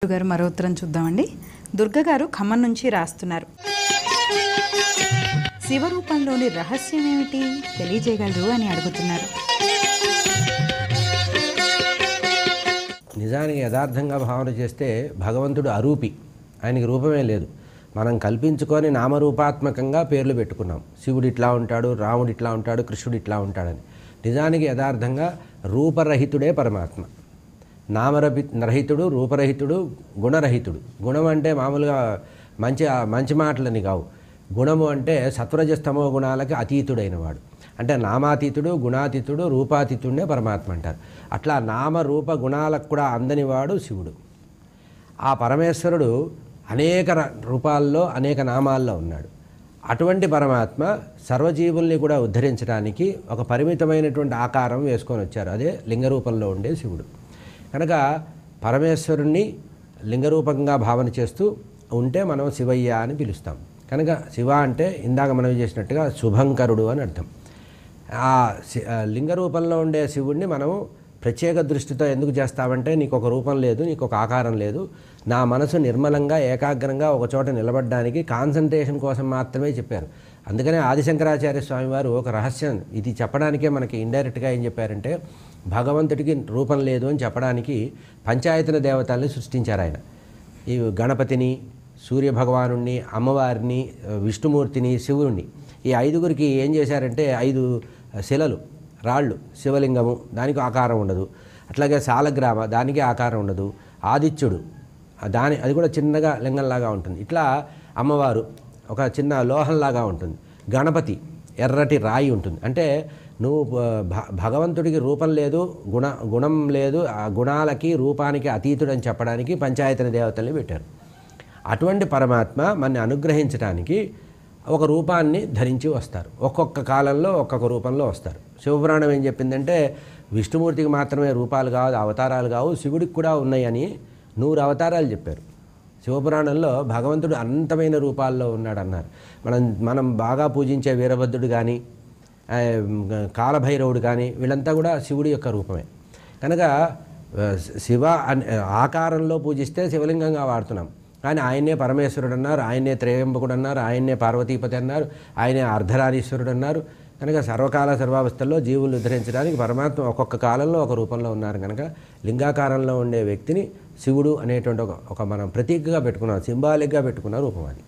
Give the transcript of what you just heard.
గారు మరో ఉత్తరం చూద్దామండి. దుర్గ గారు ఖమ్మం నుంచి రాస్తున్నారు. శివరూపంలోని రహస్యం ఏమిటి తెలియజేయగలరు అని అడుగుతున్నారు. నిజానికి యథార్థంగా భావన చేస్తే భగవంతుడు అరూపి, ఆయనకి రూపమే లేదు. మనం కల్పించుకొని నామరూపాత్మకంగా పేర్లు పెట్టుకున్నాం. శివుడు ఇట్లా ఉంటాడు, రాముడు ఇట్లా ఉంటాడు, కృష్ణుడు ఇట్లా ఉంటాడని. నిజానికి యథార్థంగా రూపరహితుడే పరమాత్మ. నామరహితుడు, రూపరహితుడు, గుణరహితుడు. గుణం అంటే మామూలుగా మంచి మాటలని కావు. గుణము అంటే సత్వరజస్తమో గుణాలకి అతీతుడైన వాడు. అంటే నామాతీతుడు, గుణాతీతుడు, రూపాతీతుడే పరమాత్మ అంటారు. అట్లా నామరూప గుణాలకు కూడా అందనివాడు శివుడు. ఆ పరమేశ్వరుడు అనేక రూపాల్లో అనేక నామాల్లో ఉన్నాడు. అటువంటి పరమాత్మ సర్వజీవుల్ని కూడా ఉద్ధరించడానికి ఒక పరిమితమైనటువంటి ఆకారం వేసుకొని వచ్చారు. అదే లింగరూపంలో ఉండే శివుడు. కనుక పరమేశ్వరుణ్ణి లింగరూపంగా భావన చేస్తూ ఉంటే మనం శివయ్య అని పిలుస్తాం. కనుక శివ అంటే ఇందాక మనం చేసినట్టుగా శుభంకరుడు అని అర్థం. ఆ లింగరూపంలో ఉండే శివుణ్ణి మనము ప్రత్యేక దృష్టితో ఎందుకు చేస్తామంటే, నీకు ఒక రూపం లేదు, నీకు ఒక ఆకారం లేదు, నా మనసు నిర్మలంగా ఏకాగ్రంగా ఒక చోట నిలబడడానికి కాన్సన్ట్రేషన్ కోసం మాత్రమే చెప్పారు. అందుకనే ఆదిశంకరాచార్య స్వామి వారు ఒక రహస్యం ఇది చెప్పడానికే మనకి ఇండైరెక్ట్గా ఏం చెప్పారంటే, భగవంతుడికి రూపం లేదు అని చెప్పడానికి పంచాయతన దేవతల్ని సృష్టించారు ఆయన. ఈ గణపతిని, సూర్యభగవానుణ్ణి, అమ్మవారిని, విష్ణుమూర్తిని, శివుణ్ణి, ఈ ఐదుగురికి ఏం చేశారంటే 5 శిలలు, రాళ్ళు, శివలింగము దానికి ఆకారం ఉండదు. అట్లాగే సాలగ్రామ దానికి ఆకారం ఉండదు. ఆదిత్యుడు అది కూడా చిన్నగా లింగంలాగా ఉంటుంది. ఇట్లా అమ్మవారు ఒక చిన్న లోహంలాగా ఉంటుంది. గణపతి ఎర్రటి రాయి ఉంటుంది. అంటే నువ్వు భగవంతుడికి రూపం లేదు, గుణం లేదు, ఆ గుణాలకి రూపానికి అతీతుడని చెప్పడానికి పంచాయతన దేవతల్ని పెట్టారు. అటువంటి పరమాత్మ మనని అనుగ్రహించడానికి ఒక రూపాన్ని ధరించి వస్తారు. ఒక్కొక్క కాలంలో ఒక్కొక్క రూపంలో వస్తారు. శివపురాణం ఏం చెప్పిందంటే, విష్ణుమూర్తికి మాత్రమే రూపాలు కావు, అవతారాలు కావు, శివుడికి కూడా ఉన్నాయని 100 అవతారాలు చెప్పారు. శివపురాణంలో భగవంతుడు అనంతమైన రూపాల్లో ఉన్నాడు అన్నారు. మనం బాగా పూజించే వీరభద్రుడు కానీ, కాలభైరవుడు కానీ, వీళ్ళంతా కూడా శివుడి యొక్క రూపమే. కనుక శివ ఆకారంలో పూజిస్తే శివలింగంగా వాడుతున్నాం. కానీ ఆయన్నే పరమేశ్వరుడు అన్నారు, ఆయన్నే త్రయంబకుడు అన్నారు, ఆయన్నే పార్వతీపతి అన్నారు, ఆయనే అర్ధనారీశ్వరుడు అన్నారు. కనుక సర్వకాల సర్వావస్థల్లో జీవులు ఉద్ధరించడానికి పరమాత్మ ఒక్కొక్క కాలంలో ఒక రూపంలో ఉన్నారు. కనుక లింగాకారంలో ఉండే వ్యక్తిని శివుడు అనేటువంటి ఒక మనం ప్రతీకగా పెట్టుకున్నాం, సింబాలిక్గా పెట్టుకున్న రూపం అది.